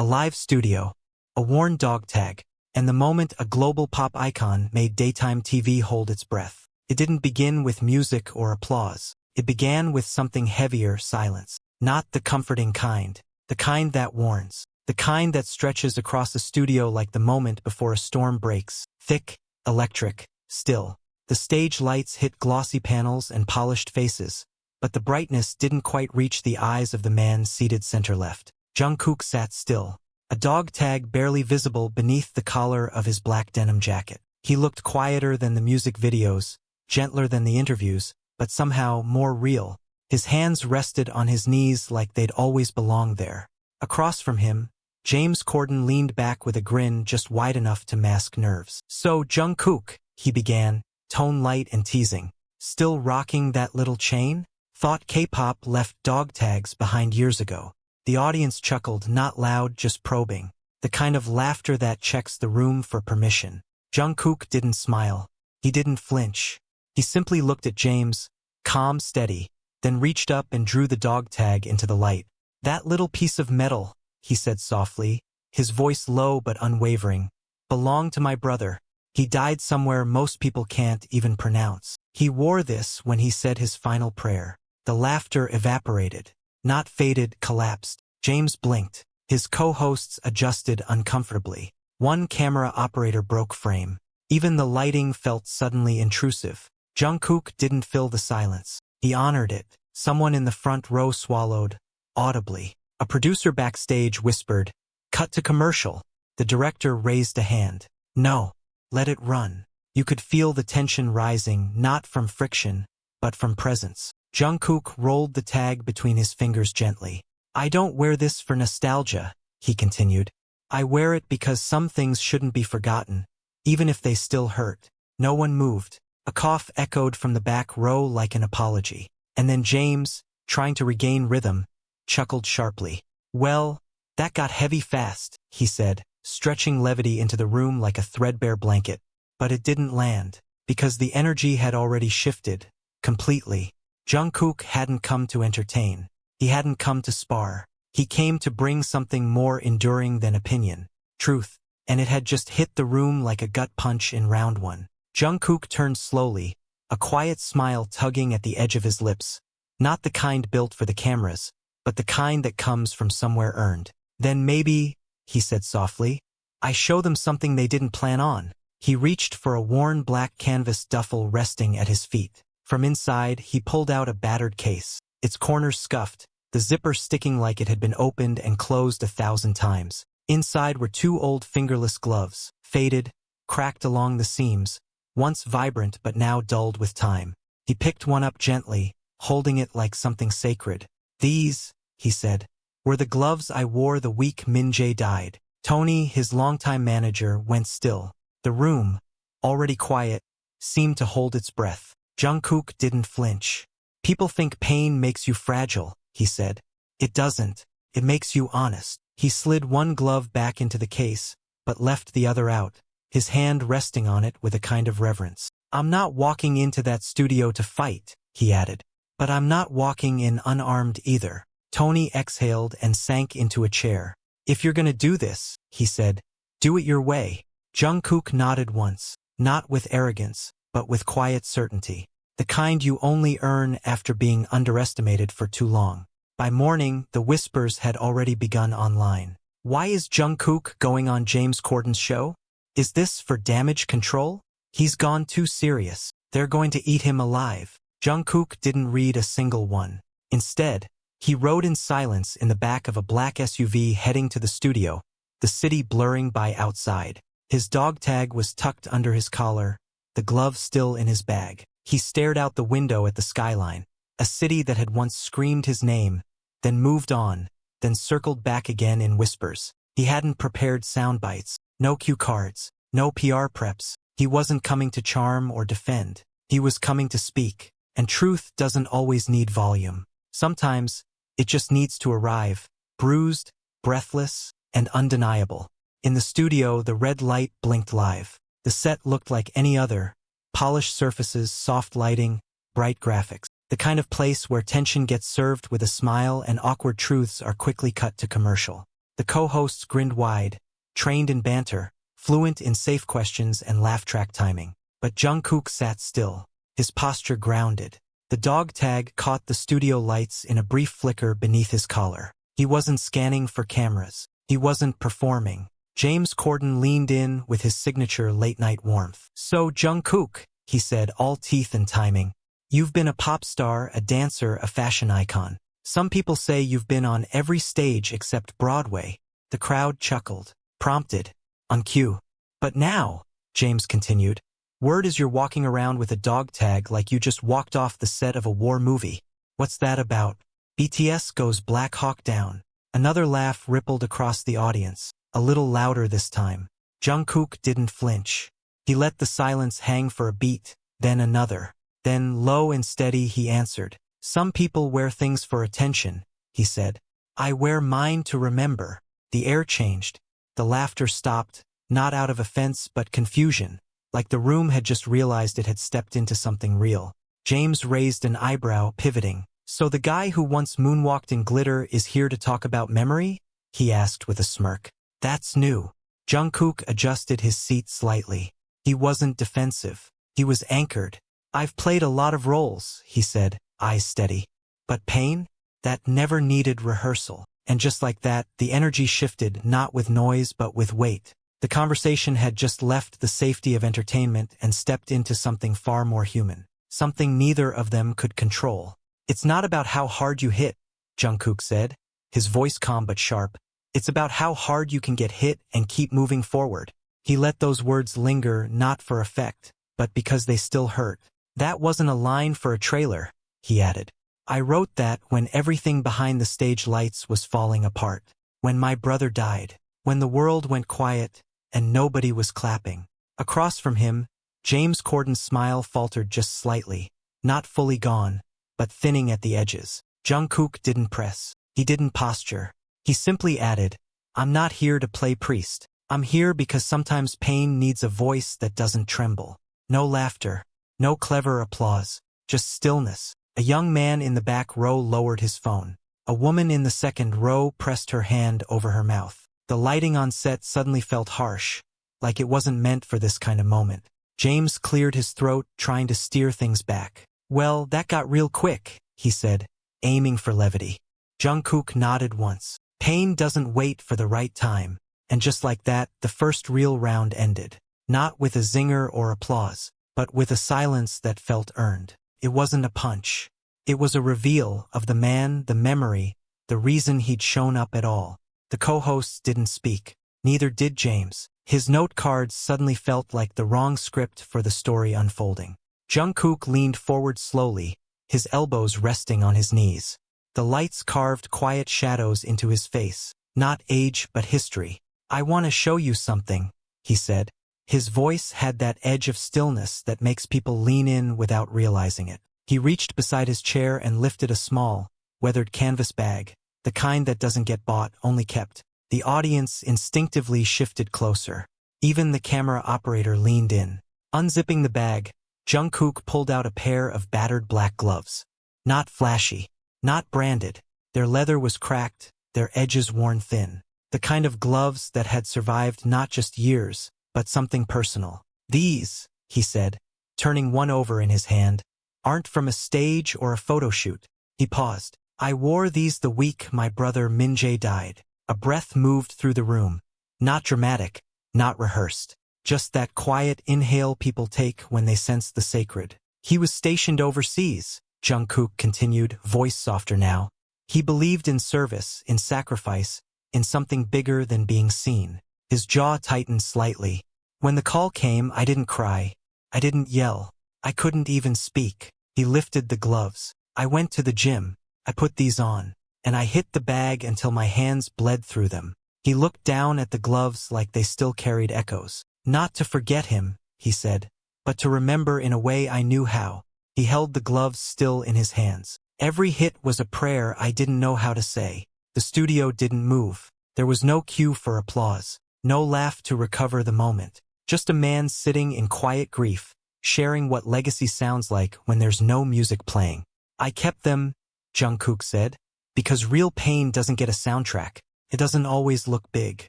a live studio, a worn dog tag, and the moment a global pop icon made daytime TV hold its breath. It didn't begin with music or applause. It began with something heavier: silence. Not the comforting kind, the kind that warns, the kind that stretches across the studio like the moment before a storm breaks. Thick, electric, still. The stage lights hit glossy panels and polished faces, but the brightness didn't quite reach the eyes of the man seated center left. Jungkook sat still, a dog tag barely visible beneath the collar of his black denim jacket. He looked quieter than the music videos, gentler than the interviews, but somehow more real. His hands rested on his knees like they'd always belonged there. Across from him, James Corden leaned back with a grin just wide enough to mask nerves. "So, Jungkook," he began, tone light and teasing, "still rocking that little chain? Thought K-pop left dog tags behind years ago." The audience chuckled, not loud, just probing. The kind of laughter that checks the room for permission. Jungkook didn't smile. He didn't flinch. He simply looked at James, calm, steady, then reached up and drew the dog tag into the light. "That little piece of metal," he said softly, his voice low but unwavering, "belonged to my brother. He died somewhere most people can't even pronounce. He wore this when he said his final prayer." The laughter evaporated. Not faded, collapsed. James blinked. His co-hosts adjusted uncomfortably. One camera operator broke frame. Even the lighting felt suddenly intrusive. Jungkook didn't fill the silence. He honored it. Someone in the front row swallowed, audibly. A producer backstage whispered, "Cut to commercial." The director raised a hand. "No, let it run." You could feel the tension rising, not from friction, but from presence. Jungkook rolled the tag between his fingers gently. "I don't wear this for nostalgia," he continued. "I wear it because some things shouldn't be forgotten, even if they still hurt." No one moved. A cough echoed from the back row like an apology. And then James, trying to regain rhythm, chuckled sharply. "Well, that got heavy fast," he said, stretching levity into the room like a threadbare blanket. But it didn't land, because the energy had already shifted, completely. Jungkook hadn't come to entertain. He hadn't come to spar. He came to bring something more enduring than opinion, truth, and it had just hit the room like a gut punch in round one. Jungkook turned slowly, a quiet smile tugging at the edge of his lips, not the kind built for the cameras, but the kind that comes from somewhere earned. "Then maybe," he said softly, "I show them something they didn't plan on." He reached for a worn black canvas duffel resting at his feet. From inside, he pulled out a battered case, its corners scuffed, the zipper sticking like it had been opened and closed 1,000 times. Inside were 2 old fingerless gloves, faded, cracked along the seams, once vibrant but now dulled with time. He picked one up gently, holding it like something sacred. "These," he said, "were the gloves I wore the week Min Jae died." Tony, his longtime manager, went still. The room, already quiet, seemed to hold its breath. Jungkook didn't flinch. "People think pain makes you fragile," he said. "It doesn't. It makes you honest." He slid one glove back into the case, but left the other out, his hand resting on it with a kind of reverence. "I'm not walking into that studio to fight," he added. "But I'm not walking in unarmed either." Tony exhaled and sank into a chair. "If you're gonna do this," he said, "do it your way." Jungkook nodded once, not with arrogance, but with quiet certainty. The kind you only earn after being underestimated for too long. By morning, the whispers had already begun online. Why is Jungkook going on James Corden's show? Is this for damage control? He's gone too serious. They're going to eat him alive. Jungkook didn't read a single one. Instead, he rode in silence in the back of a black SUV heading to the studio, the city blurring by outside. His dog tag was tucked under his collar, the glove still in his bag. He stared out the window at the skyline, a city that had once screamed his name, then moved on, then circled back again in whispers. He hadn't prepared sound bites, no cue cards, no PR preps. He wasn't coming to charm or defend. He was coming to speak. And truth doesn't always need volume. Sometimes, it just needs to arrive, bruised, breathless, and undeniable. In the studio, the red light blinked live. The set looked like any other. Polished surfaces, soft lighting, bright graphics. The kind of place where tension gets served with a smile and awkward truths are quickly cut to commercial. The co-hosts grinned wide, trained in banter, fluent in safe questions and laugh track timing. But Jungkook sat still, his posture grounded. The dog tag caught the studio lights in a brief flicker beneath his collar. He wasn't scanning for cameras. He wasn't performing. James Corden leaned in with his signature late-night warmth. "So, Jungkook," he said, all teeth and timing, "you've been a pop star, a dancer, a fashion icon. Some people say you've been on every stage except Broadway." The crowd chuckled, prompted, on cue. "But now," James continued, "word is you're walking around with a dog tag like you just walked off the set of a war movie. What's that about?" BTS goes Black Hawk Down. Another laugh rippled across the audience, a little louder this time. Jungkook didn't flinch. He let the silence hang for a beat, then another. Then, low and steady, he answered. "Some people wear things for attention," he said. "I wear mine to remember." The air changed. The laughter stopped, not out of offense but confusion, like the room had just realized it had stepped into something real. James raised an eyebrow, pivoting. "So the guy who once moonwalked in glitter is here to talk about memory?" he asked with a smirk. "That's new." Jungkook adjusted his seat slightly. He wasn't defensive. He was anchored. "I've played a lot of roles," he said, eyes steady. "But pain? That never needed rehearsal." And just like that, the energy shifted, not with noise but with weight. The conversation had just left the safety of entertainment and stepped into something far more human. Something neither of them could control. "It's not about how hard you hit," Jungkook said, his voice calm but sharp. "It's about how hard you can get hit and keep moving forward." He let those words linger, not for effect, but because they still hurt. "That wasn't a line for a trailer," he added. "I wrote that when everything behind the stage lights was falling apart. When my brother died. When the world went quiet and nobody was clapping." Across from him, James Corden's smile faltered just slightly, not fully gone, but thinning at the edges. Jungkook didn't press. He didn't posture. He simply added, "I'm not here to play priest. I'm here because sometimes pain needs a voice that doesn't tremble." No laughter, no clever applause, just stillness. A young man in the back row lowered his phone. A woman in the second row pressed her hand over her mouth. The lighting on set suddenly felt harsh, like it wasn't meant for this kind of moment. James cleared his throat, trying to steer things back. "Well, that got real quick," he said, aiming for levity. Jungkook nodded once. Pain doesn't wait for the right time. And just like that, the first real round ended. Not with a zinger or applause, but with a silence that felt earned. It wasn't a punch. It was a reveal of the man, the memory, the reason he'd shown up at all. The co-hosts didn't speak. Neither did James. His note cards suddenly felt like the wrong script for the story unfolding. Jungkook leaned forward slowly, his elbows resting on his knees. The lights carved quiet shadows into his face. Not age, but history. "I want to show you something," he said. His voice had that edge of stillness that makes people lean in without realizing it. He reached beside his chair and lifted a small, weathered canvas bag, the kind that doesn't get bought, only kept. The audience instinctively shifted closer. Even the camera operator leaned in. Unzipping the bag, Jungkook pulled out a pair of battered black gloves. Not flashy, not branded. Their leather was cracked, their edges worn thin. The kind of gloves that had survived not just years, but something personal. "These," he said, turning one over in his hand, "aren't from a stage or a photo shoot." He paused. "I wore these the week my brother Minjae died." A breath moved through the room. Not dramatic, not rehearsed. Just that quiet inhale people take when they sense the sacred. "He was stationed overseas," Jungkook continued, voice softer now. "He believed in service, in sacrifice, in something bigger than being seen." His jaw tightened slightly. "When the call came, I didn't cry. I didn't yell. I couldn't even speak." He lifted the gloves. "I went to the gym. I put these on. And I hit the bag until my hands bled through them." He looked down at the gloves like they still carried echoes. "Not to forget him," he said, "but to remember in a way I knew how." He held the gloves still in his hands. "Every hit was a prayer I didn't know how to say." The studio didn't move. There was no cue for applause. No laugh to recover the moment. Just a man sitting in quiet grief, sharing what legacy sounds like when there's no music playing. "I kept them," Jungkook said, "because real pain doesn't get a soundtrack. It doesn't always look big.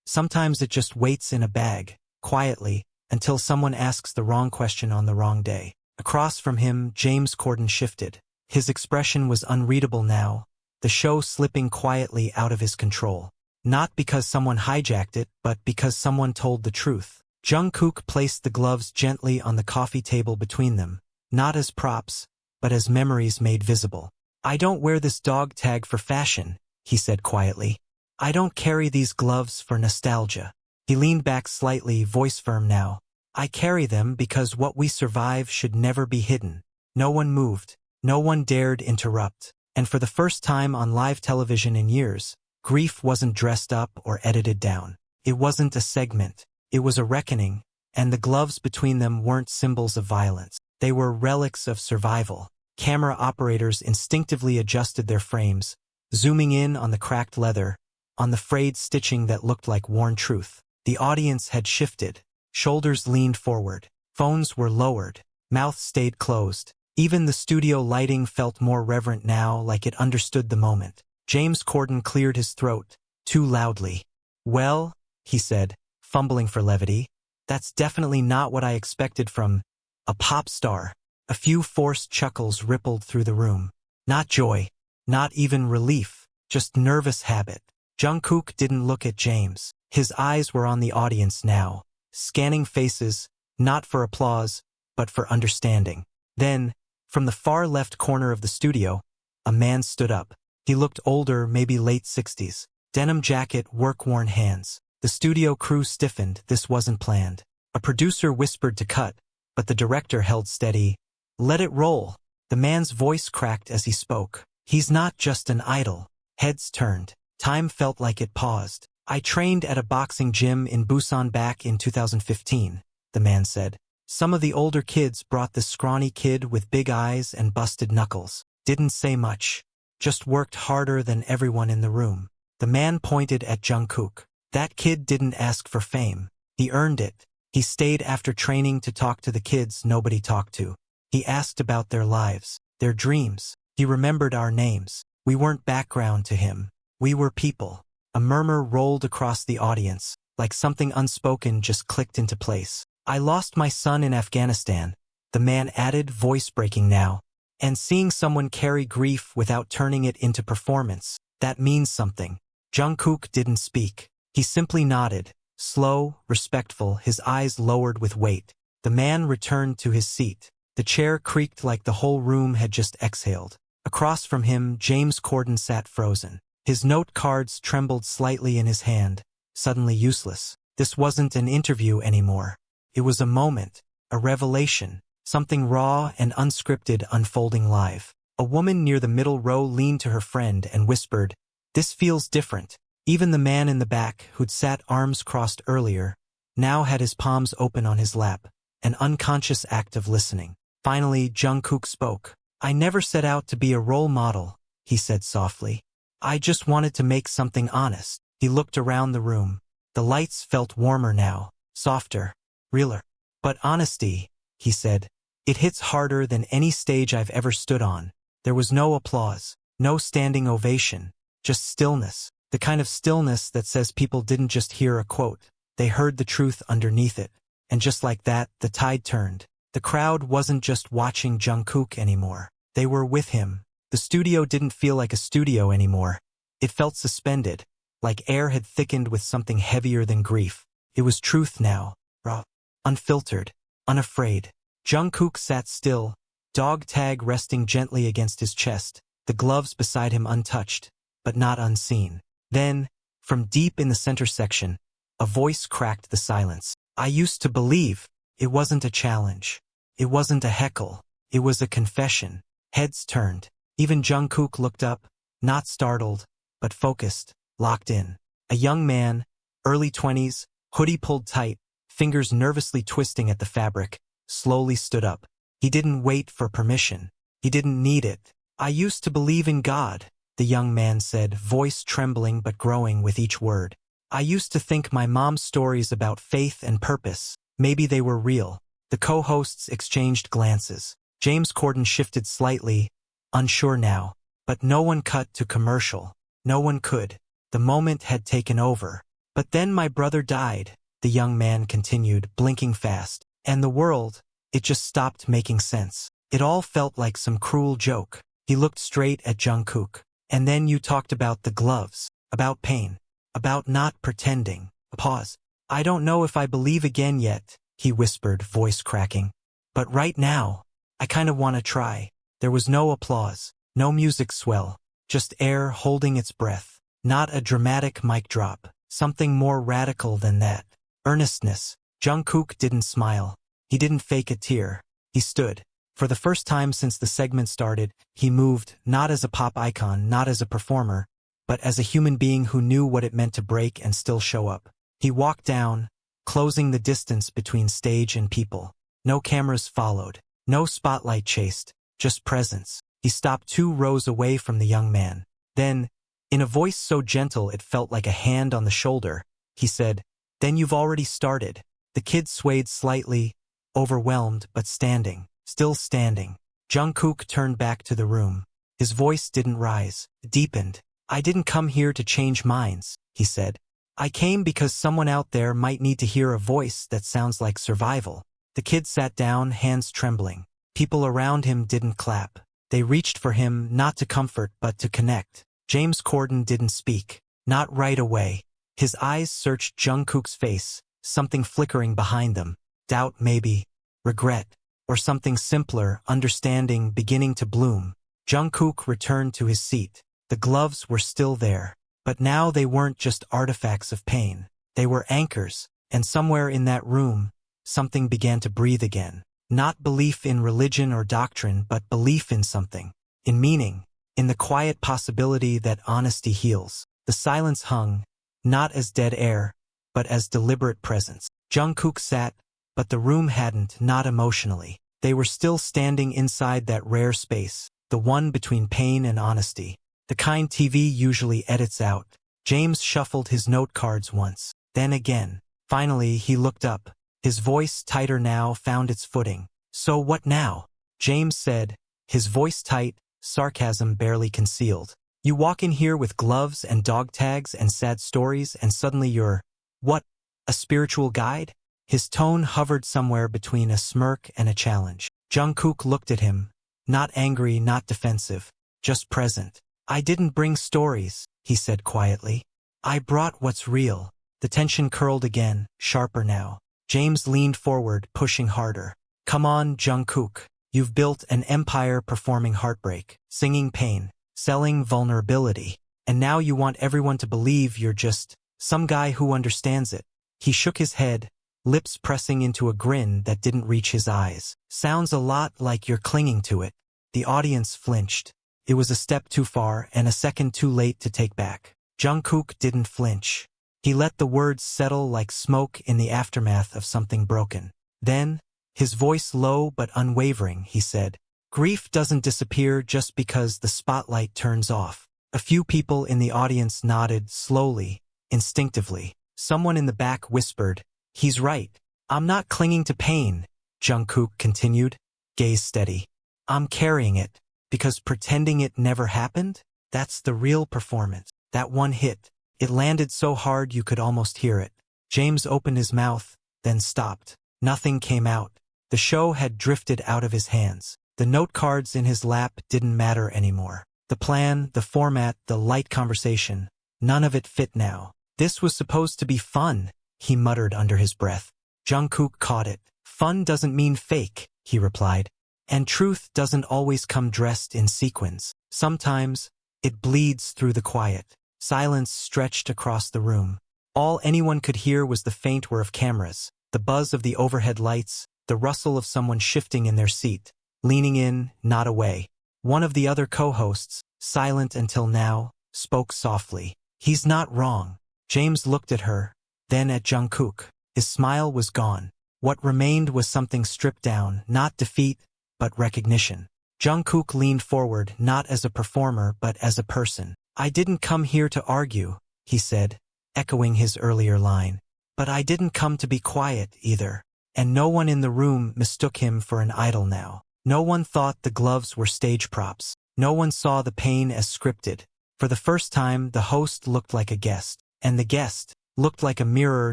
Sometimes it just waits in a bag, quietly, until someone asks the wrong question on the wrong day. Across from him, James Corden shifted. His expression was unreadable now, the show slipping quietly out of his control. Not because someone hijacked it, but because someone told the truth. Jungkook placed the gloves gently on the coffee table between them, not as props, but as memories made visible. "I don't wear this dog tag for fashion," he said quietly. "I don't carry these gloves for nostalgia." He leaned back slightly, voice firm now. "I carry them because what we survive should never be hidden." No one moved. No one dared interrupt. And for the first time on live television in years, grief wasn't dressed up or edited down. It wasn't a segment. It was a reckoning, and the gloves between them weren't symbols of violence. They were relics of survival. Camera operators instinctively adjusted their frames, zooming in on the cracked leather, on the frayed stitching that looked like worn truth. The audience had shifted. Shoulders leaned forward. Phones were lowered. Mouths stayed closed. Even the studio lighting felt more reverent now, like it understood the moment. James Corden cleared his throat, too loudly. "Well," he said, fumbling for levity, "that's definitely not what I expected from a pop star." A few forced chuckles rippled through the room. Not joy, not even relief, just nervous habit. Jungkook didn't look at James. His eyes were on the audience now, scanning faces, not for applause, but for understanding. Then, from the far left corner of the studio, a man stood up. He looked older, maybe late 60s. Denim jacket, work-worn hands. The studio crew stiffened. This wasn't planned. A producer whispered to cut, but the director held steady. "Let it roll." The man's voice cracked as he spoke. "He's not just an idol." Heads turned. Time felt like it paused. "I trained at a boxing gym in Busan back in 2015, the man said. "Some of the older kids brought this scrawny kid with big eyes and busted knuckles. Didn't say much. Just worked harder than everyone in the room." The man pointed at Jungkook. "That kid didn't ask for fame. He earned it. He stayed after training to talk to the kids nobody talked to. He asked about their lives, their dreams. He remembered our names. We weren't background to him. We were people." A murmur rolled across the audience, like something unspoken just clicked into place. "I lost my son in Afghanistan," the man added, voice breaking now. "And seeing someone carry grief without turning it into performance, that means something." Jungkook didn't speak. He simply nodded, slow, respectful, his eyes lowered with weight. The man returned to his seat. The chair creaked like the whole room had just exhaled. Across from him, James Corden sat frozen. His note cards trembled slightly in his hand, suddenly useless. This wasn't an interview anymore. It was a moment, a revelation, something raw and unscripted unfolding live. A woman near the middle row leaned to her friend and whispered, "This feels different." Even the man in the back, who'd sat arms crossed earlier, now had his palms open on his lap, an unconscious act of listening. Finally, Jungkook spoke. "I never set out to be a role model," he said softly. "I just wanted to make something honest." He looked around the room. The lights felt warmer now, softer, realer. "But honesty," he said, "it hits harder than any stage I've ever stood on." There was no applause, no standing ovation, just stillness. The kind of stillness that says people didn't just hear a quote, they heard the truth underneath it. And just like that, the tide turned. The crowd wasn't just watching Jungkook anymore. They were with him. The studio didn't feel like a studio anymore. It felt suspended, like air had thickened with something heavier than grief. It was truth now, raw, unfiltered, unafraid. Jungkook sat still, dog tag resting gently against his chest, the gloves beside him untouched, but not unseen. Then, from deep in the center section, a voice cracked the silence. "I used to believe." It wasn't a challenge. It wasn't a heckle. It was a confession. Heads turned. Even Jungkook looked up, not startled, but focused, locked in. A young man, early 20s, hoodie pulled tight, fingers nervously twisting at the fabric, slowly stood up. He didn't wait for permission. He didn't need it. "I used to believe in God," the young man said, voice trembling but growing with each word. "I used to think my mom's stories about faith and purpose, maybe they were real." The co-hosts exchanged glances. James Corden shifted slightly, unsure now. But no one cut to commercial. No one could. The moment had taken over. But then my brother died, the young man continued, blinking fast. And the world, it just stopped making sense. It all felt like some cruel joke. He looked straight at Jungkook. And then you talked about the gloves, about pain, about not pretending. A pause. I don't know if I believe again yet, he whispered, voice cracking. But right now, I kind of want to try. There was no applause, no music swell, just air holding its breath. Not a dramatic mic drop, something more radical than that. Earnestness. Jungkook didn't smile. He didn't fake a tear. He stood. For the first time since the segment started, he moved, not as a pop icon, not as a performer, but as a human being who knew what it meant to break and still show up. He walked down, closing the distance between stage and people. No cameras followed. No spotlight chased. Just presence. He stopped 2 rows away from the young man. Then, in a voice so gentle it felt like a hand on the shoulder, he said, "Then you've already started." The kid swayed slightly, overwhelmed but standing. Still standing. Jungkook turned back to the room. His voice didn't rise, deepened. "I didn't come here to change minds," he said. "I came because someone out there might need to hear a voice that sounds like survival." The kid sat down, hands trembling. People around him didn't clap. They reached for him, not to comfort but to connect. James Corden didn't speak. Not right away. His eyes searched Jungkook's face, something flickering behind them. Doubt maybe. Regret. Or something simpler, understanding, beginning to bloom. Jungkook returned to his seat. The gloves were still there. But now they weren't just artifacts of pain. They were anchors. And somewhere in that room, something began to breathe again. Not belief in religion or doctrine, but belief in something. In meaning. In the quiet possibility that honesty heals. The silence hung, not as dead air, but as deliberate presence. Jungkook sat, but the room hadn't, not emotionally. They were still standing inside that rare space, the one between pain and honesty. The kind TV usually edits out. James shuffled his note cards once, then again. Finally, he looked up. His voice, tighter now, found its footing. "So what now?" James said, his voice tight, sarcasm barely concealed. "You walk in here with gloves and dog tags and sad stories and suddenly you're, what, a spiritual guide?" His tone hovered somewhere between a smirk and a challenge. Jungkook looked at him, not angry, not defensive, just present. "I didn't bring stories," he said quietly. "I brought what's real." The tension curled again, sharper now. James leaned forward, pushing harder. "Come on, Jungkook. You've built an empire performing heartbreak, singing pain, selling vulnerability. And now you want everyone to believe you're just some guy who understands it." He shook his head, lips pressing into a grin that didn't reach his eyes. "Sounds a lot like you're clinging to it." The audience flinched. It was a step too far and a second too late to take back. Jungkook didn't flinch. He let the words settle like smoke in the aftermath of something broken. Then, his voice low but unwavering, he said, "Grief doesn't disappear just because the spotlight turns off." A few people in the audience nodded slowly, instinctively. Someone in the back whispered, "He's right. I'm not clinging to pain," Jungkook continued, gaze steady. "I'm carrying it, because pretending it never happened, that's the real performance." That one hit. It landed so hard you could almost hear it. James opened his mouth, then stopped. Nothing came out. The show had drifted out of his hands. The note cards in his lap didn't matter anymore. The plan, the format, the light conversation, none of it fit now. "This was supposed to be fun," he muttered under his breath. Jungkook caught it. "Fun doesn't mean fake," he replied. "And truth doesn't always come dressed in sequins. Sometimes, it bleeds through the quiet." Silence stretched across the room. All anyone could hear was the faint whir of cameras, the buzz of the overhead lights, the rustle of someone shifting in their seat, leaning in, not away. One of the other co-hosts, silent until now, spoke softly. "He's not wrong." James looked at her, then at Jungkook. His smile was gone. What remained was something stripped down, not defeat, but recognition. Jungkook leaned forward, not as a performer but as a person. "I didn't come here to argue," he said, echoing his earlier line. "But I didn't come to be quiet, either." And no one in the room mistook him for an idol now. No one thought the gloves were stage props. No one saw the pain as scripted. For the first time, the host looked like a guest, and the guest looked like a mirror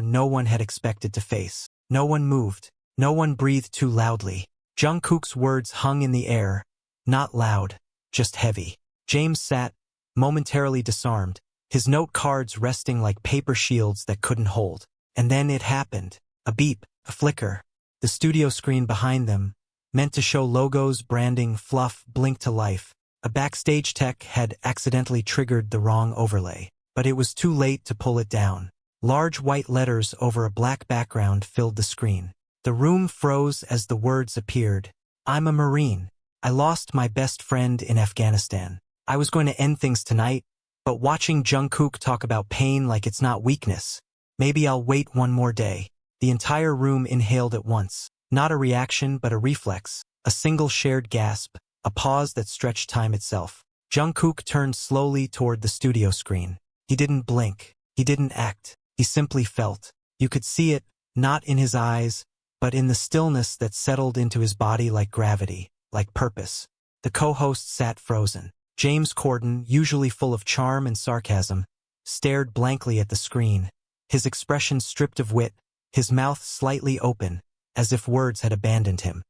no one had expected to face. No one moved. No one breathed too loudly. Jungkook's words hung in the air, not loud, just heavy. James sat, momentarily disarmed, his note cards resting like paper shields that couldn't hold. And then it happened. A beep, a flicker. The studio screen behind them, meant to show logos, branding, fluff, blinked to life. A backstage tech had accidentally triggered the wrong overlay, but it was too late to pull it down. Large white letters over a black background filled the screen. The room froze as the words appeared. I'm a Marine. I lost my best friend in Afghanistan. I was going to end things tonight, but watching Jungkook talk about pain like it's not weakness. Maybe I'll wait one more day. The entire room inhaled at once. Not a reaction, but a reflex. A single shared gasp. A pause that stretched time itself. Jungkook turned slowly toward the studio screen. He didn't blink. He didn't act. He simply felt. You could see it, not in his eyes, but in the stillness that settled into his body like gravity, like purpose. The co-host sat frozen. James Corden, usually full of charm and sarcasm, stared blankly at the screen, his expression stripped of wit, his mouth slightly open, as if words had abandoned him.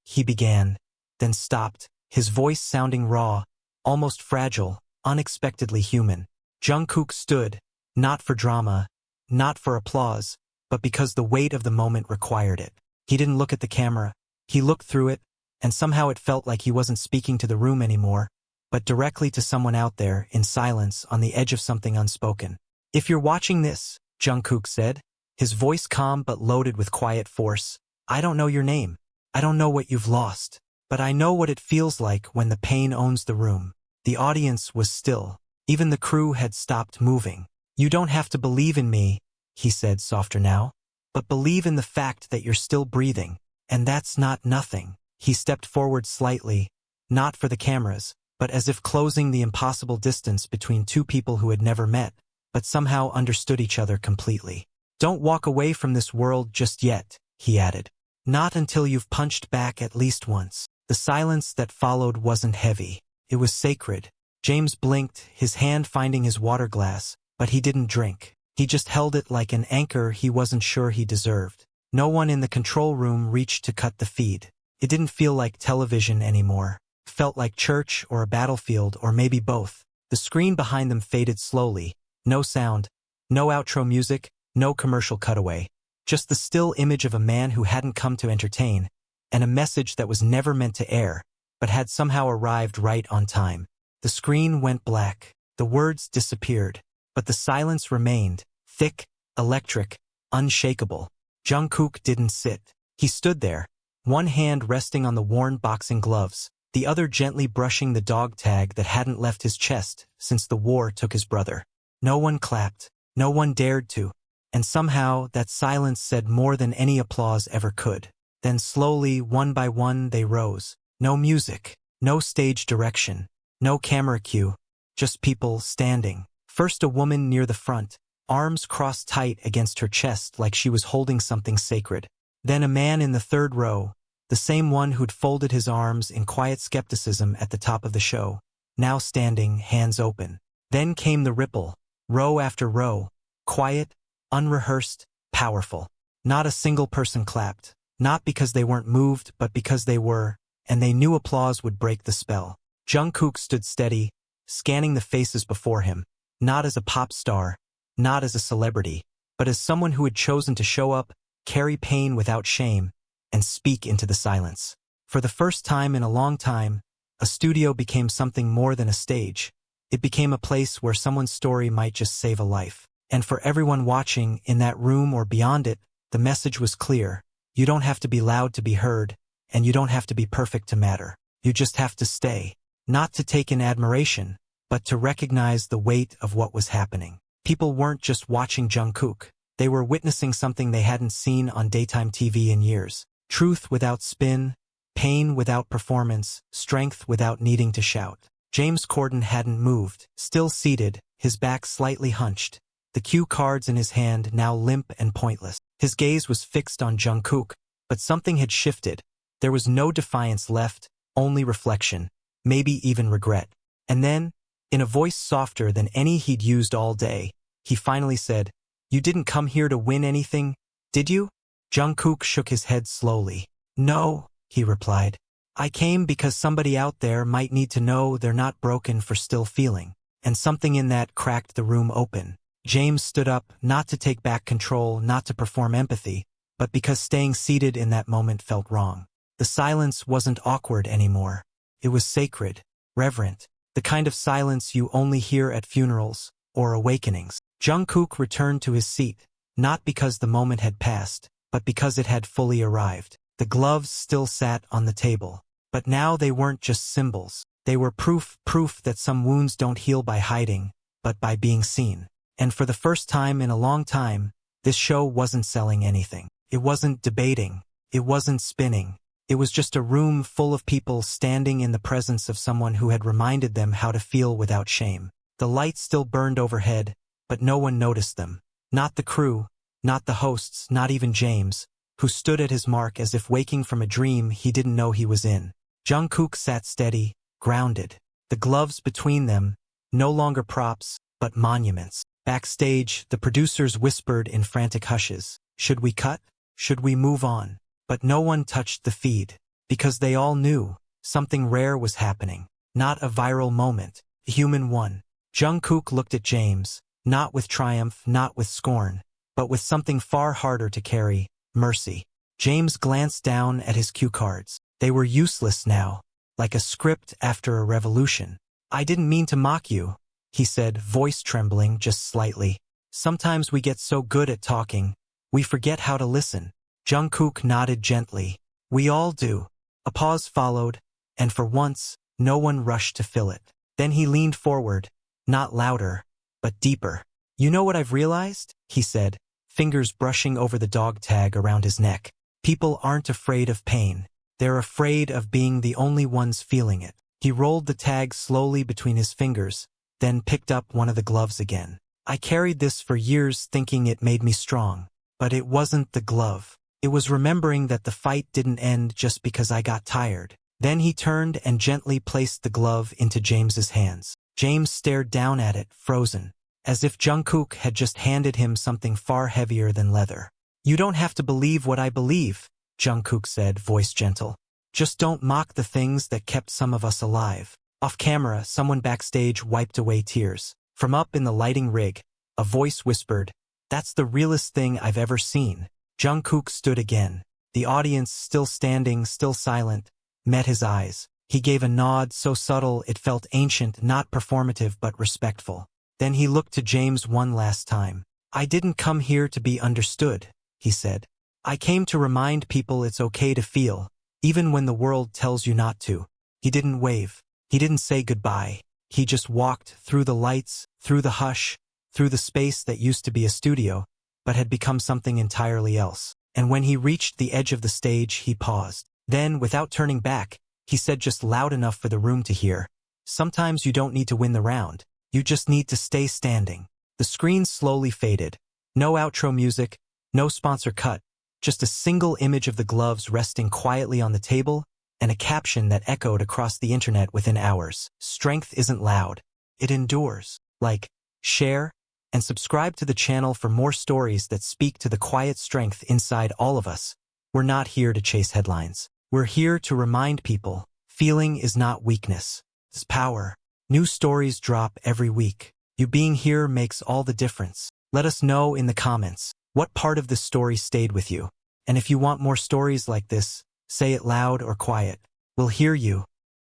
He began, then stopped, his voice sounding raw, almost fragile, unexpectedly human. Jungkook stood, not for drama, not for applause, but because the weight of the moment required it. He didn't look at the camera. He looked through it, and somehow it felt like he wasn't speaking to the room anymore, but directly to someone out there, in silence, on the edge of something unspoken. If you're watching this, Jungkook said, his voice calm but loaded with quiet force, I don't know your name. I don't know what you've lost, but I know what it feels like when the pain owns the room. The audience was still. Even the crew had stopped moving. You don't have to believe in me, he said softer now, but believe in the fact that you're still breathing, and that's not nothing. He stepped forward slightly, not for the cameras, but as if closing the impossible distance between two people who had never met, but somehow understood each other completely. Don't walk away from this world just yet, he added. Not until you've punched back at least once. The silence that followed wasn't heavy. It was sacred. James blinked, his hand finding his water glass, but he didn't drink. He just held it like an anchor he wasn't sure he deserved. No one in the control room reached to cut the feed. It didn't feel like television anymore. It felt like church or a battlefield or maybe both. The screen behind them faded slowly. No sound, no outro music, no commercial cutaway. Just the still image of a man who hadn't come to entertain, and a message that was never meant to air, but had somehow arrived right on time. The screen went black. The words disappeared, but the silence remained, thick, electric, unshakable. Jungkook didn't sit. He stood there, one hand resting on the worn boxing gloves, the other gently brushing the dog tag that hadn't left his chest since the war took his brother. No one clapped. No one dared to. And somehow that silence said more than any applause ever could. Then slowly, one by one, they rose. No music, no stage direction, no camera cue, just people standing. First a woman near the front, arms crossed tight against her chest like she was holding something sacred. Then a man in the third row, the same one who'd folded his arms in quiet skepticism at the top of the show, now standing, hands open. Then came the ripple, row after row, quiet, unrehearsed, powerful. Not a single person clapped, not because they weren't moved, but because they were, and they knew applause would break the spell. Jungkook stood steady, scanning the faces before him, not as a pop star, not as a celebrity, but as someone who had chosen to show up, carry pain without shame, and speak into the silence. For the first time in a long time, a studio became something more than a stage. It became a place where someone's story might just save a life. And for everyone watching, in that room or beyond it, the message was clear. You don't have to be loud to be heard, and you don't have to be perfect to matter. You just have to stay. Not to take in admiration, but to recognize the weight of what was happening. People weren't just watching Jungkook. They were witnessing something they hadn't seen on daytime TV in years. Truth without spin, pain without performance, strength without needing to shout. James Corden hadn't moved, still seated, his back slightly hunched, the cue cards in his hand now limp and pointless. His gaze was fixed on Jungkook, but something had shifted. There was no defiance left, only reflection, maybe even regret. And then, In a voice softer than any he'd used all day, he finally said, "You didn't come here to win anything, did you?" Jungkook shook his head slowly. "No," he replied. "I came because somebody out there might need to know they're not broken for still feeling." And something in that cracked the room open. James stood up, not to take back control, not to perform empathy, but because staying seated in that moment felt wrong. The silence wasn't awkward anymore. It was sacred, reverent, the kind of silence you only hear at funerals or awakenings. Jungkook returned to his seat, not because the moment had passed, but because it had fully arrived. The gloves still sat on the table, but now they weren't just symbols. They were proof that some wounds don't heal by hiding, but by being seen. And for the first time in a long time, this show wasn't selling anything. It wasn't debating. It wasn't spinning. It was just a room full of people standing in the presence of someone who had reminded them how to feel without shame. The lights still burned overhead, but no one noticed them. Not the crew, not the hosts, not even James, who stood at his mark as if waking from a dream he didn't know he was in. Jungkook sat steady, grounded. The gloves between them, no longer props, but monuments. Backstage, the producers whispered in frantic hushes. Should we cut? Should we move on? But no one touched the feed, because they all knew something rare was happening. Not a viral moment, a human one. Jungkook looked at James, not with triumph, not with scorn, but with something far harder to carry, mercy. James glanced down at his cue cards. They were useless now, like a script after a revolution. "I didn't mean to mock you," he said, voice trembling just slightly. "Sometimes we get so good at talking, we forget how to listen." Jungkook nodded gently. "We all do." A pause followed, and for once, no one rushed to fill it. Then he leaned forward, not louder, but deeper. "You know what I've realized?" he said, fingers brushing over the dog tag around his neck. "People aren't afraid of pain. They're afraid of being the only ones feeling it." He rolled the tag slowly between his fingers, then picked up one of the gloves again. "I carried this for years thinking it made me strong. But it wasn't the glove. It was remembering that the fight didn't end just because I got tired." Then he turned and gently placed the glove into James's hands. James stared down at it, frozen, as if Jungkook had just handed him something far heavier than leather. "You don't have to believe what I believe," Jungkook said, voice gentle. "Just don't mock the things that kept some of us alive." Off camera, someone backstage wiped away tears. From up in the lighting rig, a voice whispered, "That's the realest thing I've ever seen." Jungkook stood again. The audience, still standing, still silent, met his eyes. He gave a nod so subtle it felt ancient, not performative but respectful. Then he looked to James one last time. "I didn't come here to be understood," he said. "I came to remind people it's okay to feel, even when the world tells you not to." He didn't wave. He didn't say goodbye. He just walked through the lights, through the hush, through the space that used to be a studio, but had become something entirely else. And when he reached the edge of the stage, he paused. Then, without turning back, he said just loud enough for the room to hear, "Sometimes you don't need to win the round. You just need to stay standing." The screen slowly faded. No outro music, no sponsor cut, just a single image of the gloves resting quietly on the table, and a caption that echoed across the internet within hours. "Strength isn't loud. It endures." Like, share, and subscribe to the channel for more stories that speak to the quiet strength inside all of us. We're not here to chase headlines. We're here to remind people, feeling is not weakness. It's power. New stories drop every week. You being here makes all the difference. Let us know in the comments what part of this story stayed with you. And if you want more stories like this, say it loud or quiet. We'll hear you.